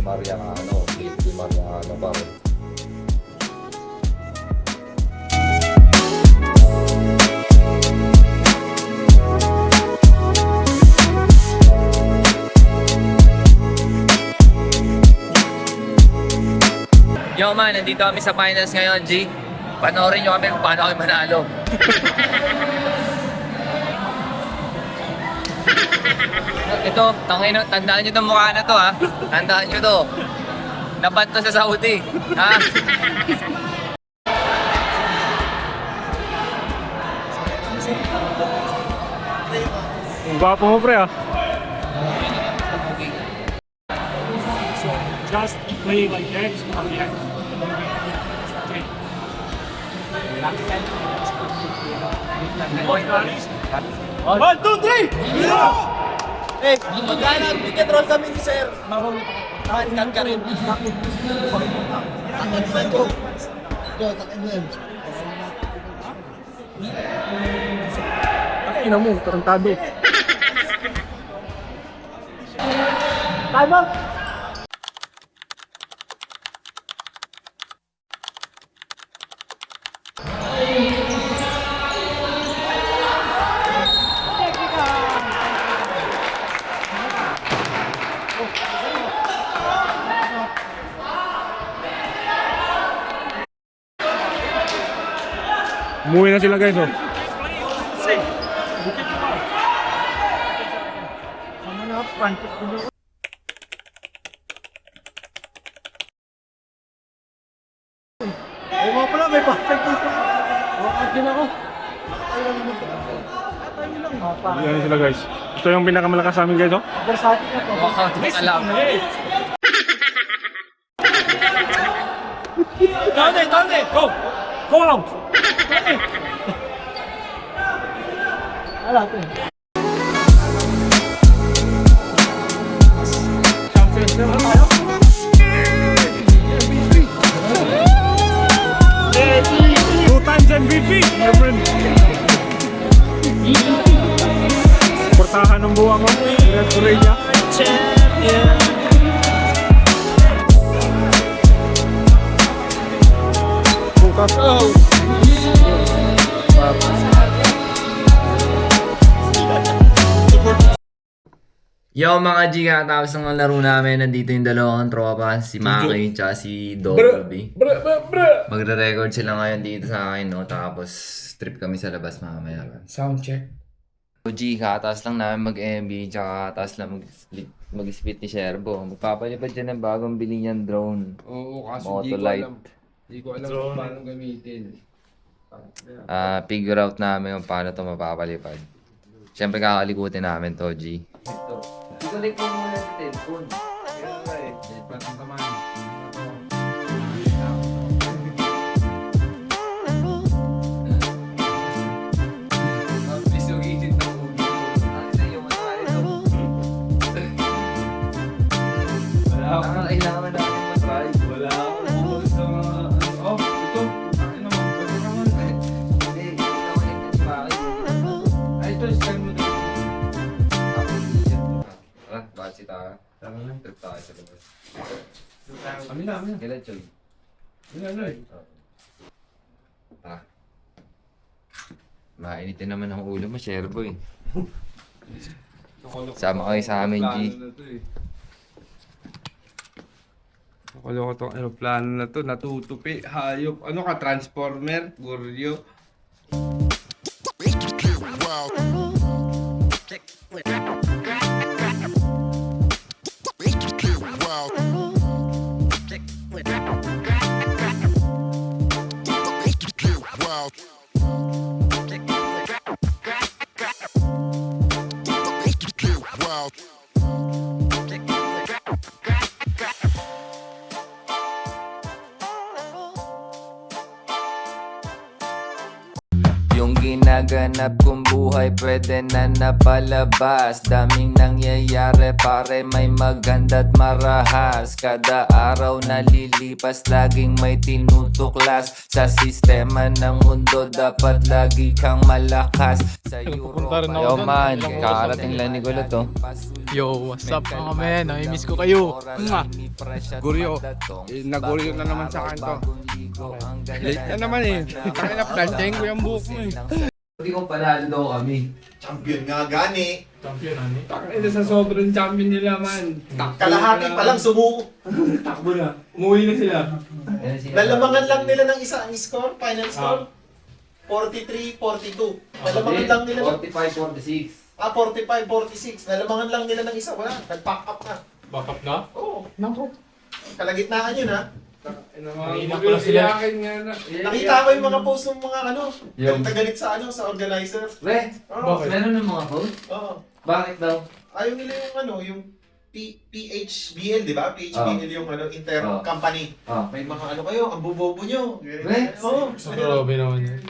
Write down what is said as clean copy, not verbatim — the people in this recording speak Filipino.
Di Mariano pa rin. Yo man, nandito kami sa finals ngayon, G. Panoorin nyo kami kung paano kami manalo. Ito, tandaan nyo itong mukha na to ha. Tandaan nyo to. Naban to sa Saudi. Ha? Ang gwapo mo pre ah. Just play like that. One, two, three! Eh, magkano ticket roll kami ni Sir? Takan ka rin. Ina mo, tarantado. Tama! Umuwi na sila guys oh. Ay mo pala, may perfect dito. Wakad din ako. Yan sila guys. Ito yung pinakamalakas sa amin guys oh. Versatile na to. Walkout mo alam. Tande, go! Go out! Wala to. Champions na tayo? Two times MVP, my friend. Portahan ng buwang oh. Red Korea. Bukas. Yo mga G, katapos ng laro namin, nandito yung dalawang tropa, si Maki at si Dolby. Magre-record sila ngayon dito sa akin, no? Tapos trip kami sa labas mamaya. Sound check. So G, kataas lang namin mag-MB, tsaka kataas lang mag-split ni Sherbo. Magpapalipad dyan ng bagong bili niyang drone. Oo, kaso Motolite. Di ko alam kung paano gamitin. Figure out namin kung paano ito mapapalipad. Siyempre kakalikutin namin to, G. Ikulik mo muna sa telephone. Patang taman. Kailangan natin mag-try. Wala ako sa oh, ito. Ano mo? Hindi, nakulik na si Maki. Ay, ito, scan mo dito. Bakit si Tara? Tama na. Trip tayo sa labas. Kami na. Kailan, Choy? Tara. Mainitin naman ang ulo mo, Sherbo eh. Sama kayo sa amin, G. Nakaloko tong aeroplano na to, natutupi, hayop. Ano ka, transformer, guryo. Yung ginagawa ganap kong buhay pwede na napalabas. Daming nangyayari pare, may maganda't marahas. Kada araw nalilipas, laging may tinutuklas. Sa sistema ng mundo dapat lagi kang malakas. Sa Europa, Yo man, kakarating lang ni Gulo to. Yo, what's up mga men? Namimiss ko kayo. Guryo. Naguryo na naman sa akin to. Late na naman eh. Takay na planchahin ko yung buhok mo eh. Hindi ko panalo daw kami. Champion nga gani. Champion, ano? Takay na sa sobrang champion nila man. Kalahati pa lang sumuko. Takbo na. Umuwi na sila. Lalamangan lang nila ng isa ang score, final score. 43-42. Lalamangan lang nila ng... 45-46. 45-46. Lalamangan lang nila ng isa. Wala, nag-pack up na. Backup na? Oo. Kalagitnaan yun ha. Kanina pala sila. Nakita ko yung mga post ng mga ano, Yung- galit sa ano, sa organizer. Re, Oo. meron ng mga phone? Oo. Bakit daw? Ayaw nila yung ano, yung PHBL, di ba? PHBL yung ano, inter-company. Ah. May mga ano kayo, ang bobobo nyo. Re? Oo. Grabe naman yan.